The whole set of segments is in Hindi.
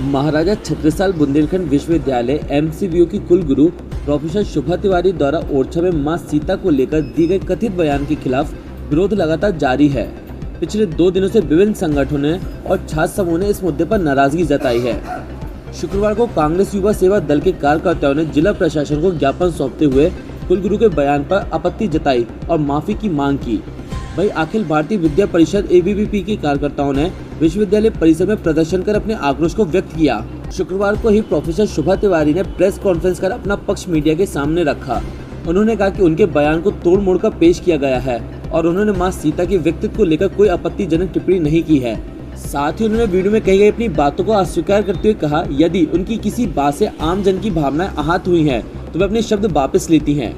महाराजा छत्रसाल बुंदेलखंड विश्वविद्यालय MCVO की कुलगुरु प्रोफेसर शुभा तिवारी द्वारा ओरछा में मां सीता को लेकर दिए गए कथित बयान के खिलाफ विरोध लगातार जारी है। पिछले 2 दिनों से विभिन्न संगठनों और छात्र समूह ने इस मुद्दे पर नाराजगी जताई है। शुक्रवार को कांग्रेस युवा सेवा दल के कार्यकर्ताओं ने जिला प्रशासन को ज्ञापन सौंपते हुए कुलगुरु के बयान पर आपत्ति जताई और माफी की मांग की। वहीं अखिल भारतीय विद्या परिषद ABVP के कार्यकर्ताओं ने विश्वविद्यालय परिसर में प्रदर्शन कर अपने आक्रोश को व्यक्त किया। शुक्रवार को ही प्रोफेसर शुभा तिवारी ने प्रेस कॉन्फ्रेंस कर अपना पक्ष मीडिया के सामने रखा। उन्होंने कहा कि उनके बयान को तोड़ मोड़ कर पेश किया गया है और उन्होंने मां सीता के व्यक्तित्व को लेकर कोई आपत्तिजनक टिप्पणी नहीं की है। साथ ही उन्होंने वीडियो में कही गई अपनी बातों को अस्वीकार करते हुए कहा, यदि उनकी किसी बात से आम जन की भावनाएं आहत हुई हैं तो वे अपने शब्द वापस लेती हैं।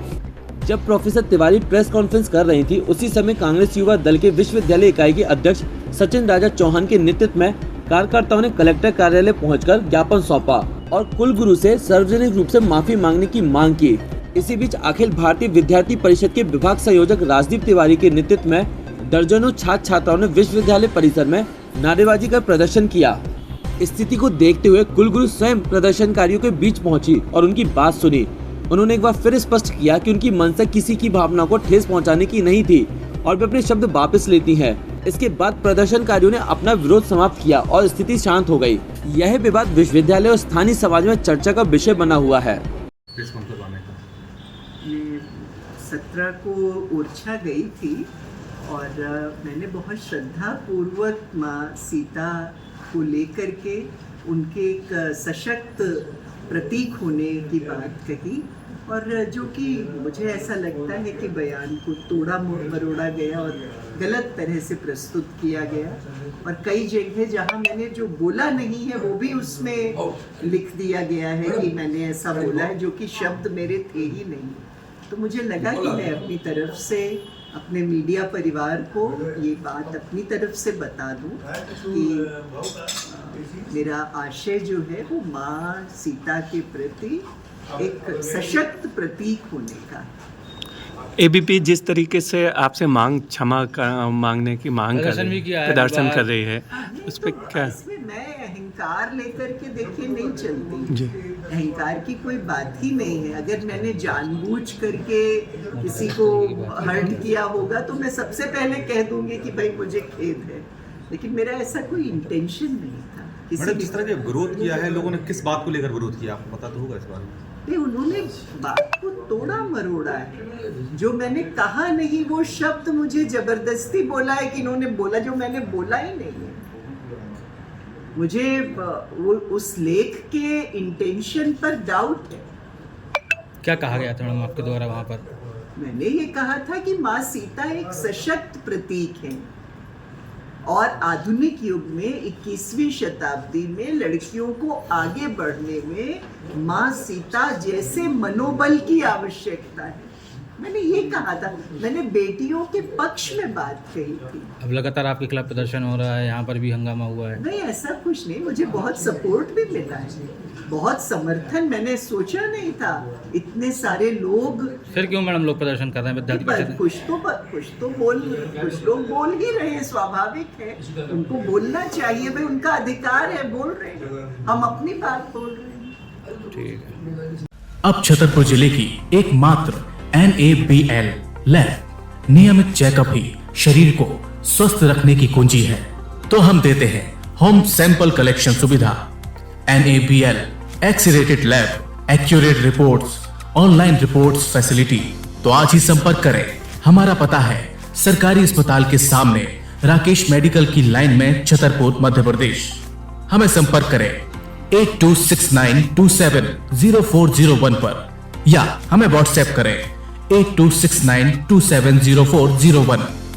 जब प्रोफेसर तिवारी प्रेस कॉन्फ्रेंस कर रही थी, उसी समय कांग्रेस युवा दल के विश्वविद्यालय इकाई के अध्यक्ष सचिन राजा चौहान के नेतृत्व में कार्यकर्ताओं ने कलेक्टर कार्यालय पहुंचकर ज्ञापन सौंपा और कुलगुरु से सार्वजनिक रूप से माफी मांगने की मांग की। इसी बीच अखिल भारतीय विद्यार्थी परिषद के विभाग संयोजक राजदीप तिवारी के नेतृत्व में दर्जनों छात्र छात्राओं ने विश्वविद्यालय परिसर में नारेबाजी कर प्रदर्शन किया। स्थिति को देखते हुए कुलगुरु स्वयं प्रदर्शनकारियों के बीच पहुंची और उनकी बात सुनी। उन्होंने एक बार फिर स्पष्ट किया कि उनकी मंशा किसी की भावना को ठेस पहुंचाने की नहीं थी और वे अपने शब्द वापस लेती हैं। इसके बाद प्रदर्शनकारियों ने अपना विरोध समाप्त किया और स्थिति शांत हो गई। यह विवाद विश्वविद्यालय और स्थानीय समाज में चर्चा का विषय बना हुआ है। 17 को ओरछा गई थी और मैंने बहुत श्रद्धा पूर्वक माँ सीता को लेकर के उनके एक सशक्त प्रतीक होने की बात कही और जो कि मुझे ऐसा लगता है कि बयान को तोड़ा मरोड़ा गया और गलत तरह से प्रस्तुत किया गया और कई जगह जहाँ मैंने जो बोला नहीं है वो भी उसमें लिख दिया गया है कि मैंने ऐसा बोला है, जो कि शब्द मेरे थे ही नहीं। तो मुझे लगा कि मैं अपनी तरफ से अपने मीडिया परिवार को ये बात अपनी तरफ से बता दूं कि मेरा आशय जो है वो माँ सीता के प्रति एक सशक्त प्रतीक होने का। ABP जिस तरीके से आपसे क्षमा मांगने की मांग प्रदर्शन कर रही है, उस पर क्या? इसमें मैं अहंकार लेकर के देखिए नहीं चलती। अहंकार की कोई बात ही नहीं है। अगर मैंने जानबूझ करके किसी को हर्ट किया होगा तो मैं सबसे पहले कह दूंगी कि भाई मुझे खेद है, लेकिन मेरा ऐसा कोई इंटेंशन नहीं था। मैडम, जिस तरह के विरोध किया है लोगों ने, किस बात को लेकर विरोध किया, आपको पता तो होगा इस बारे में? नहीं, उन्होंने बात को तोड़ा मरोड़ा है। जो मैंने कहा नहीं वो शब्द मुझे जबरदस्ती बोला है कि इन्होंने बोला, जो मैंने बोला ही नहीं है। मुझे वो उस लेख के इंटेंशन पर डाउट है। क्या कहा गया था मैडम आपके द्वारा वहाँ पर? मैंने ये कहा था कि माँ सीता एक सशक्त प्रतीक है और आधुनिक युग में 21वीं शताब्दी में लड़कियों को आगे बढ़ने में माँ सीता जैसे मनोबल की आवश्यकता है। मैंने ये कहा था, मैंने बेटियों के पक्ष में बात कही थी। अब लगातार आपके खिलाफ प्रदर्शन हो रहा है, यहाँ पर भी हंगामा हुआ है। नहीं, ऐसा कुछ नहीं। मुझे बहुत सपोर्ट भी मिला है, बहुत समर्थन। मैंने सोचा नहीं था इतने सारे लोग। फिर क्यों मैडम लोग प्रदर्शन कर रहे हैं विद्यार्थी परिषद? कुछ लोग बोल ही रहे हैं, स्वाभाविक है। उनको बोलना चाहिए, भाई उनका अधिकार है, बोल रहे हैं। हम अपनी बात बोल रहे हैं। ठीक है। अब छतरपुर जिले की एकमात्र NABL लैब नियमित चेकअप ही शरीर को स्वस्थ रखने की कुंजी है, तो हम देते हैं होम सैंपल कलेक्शन सुविधा। NABL accredited lab, accurate reports, online reports facility. तो आज ही संपर्क करें। हमारा पता है सरकारी अस्पताल के सामने, राकेश मेडिकल की लाइन में, छतरपुर, मध्य प्रदेश। हमें संपर्क करें 8269270401 पर या हमें व्हाट्सएप करें 8269270401।